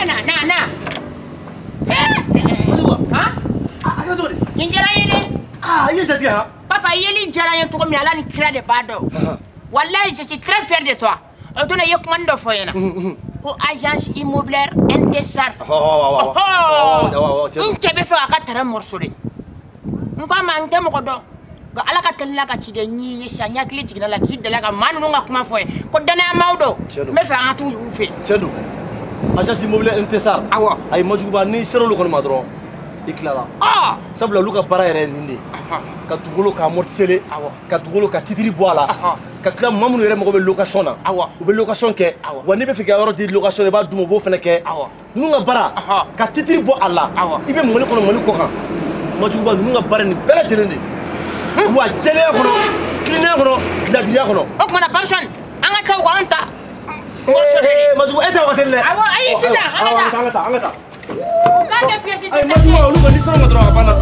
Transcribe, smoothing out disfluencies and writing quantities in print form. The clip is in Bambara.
Na. Majuba. Ha? Asa to de. Injara yede. Iya jati ha. Papa yeli injara yen to ko mi ala ni kira de bado. Wallahi je suis très fier de toi. On donne yok mando foyena. Ko agence immobilière Intesar. Intebe fa ka tara morsole. Ngwa ma ngem ko do. Ga ala ka tella ka cide ni yesa nyakli jigna la ki de la ka manu nga kuma foye. Ko dana mawdo. Me fa atu ufe. Chendu. Agence immobilière Intesar. Awa. Ay majuba ni sero lu kono madro. Iklara. Sabla lu ka bara yere ninde. Ka tugolo ka mortisele. Ka tugolo ka titiri boala. Ka kila mamunu yere mo be location na. U be location ke. Wa ne be fi ka yoro di location ba dumo bo fene ke. Nu nga bara. Ka titiri bo alla. Ibe moli kono moli ko kan. Majuba nu nga bara ni bela jelende. Wa jele kono. Cleaner kono. Ladiriya kono. O kuma na pension. Anga taw ko anta. Majuba eta wa telle. Ayi sisa. Angata. Ka ke pièce de. Ay majuba lu ko ni soro madro apana.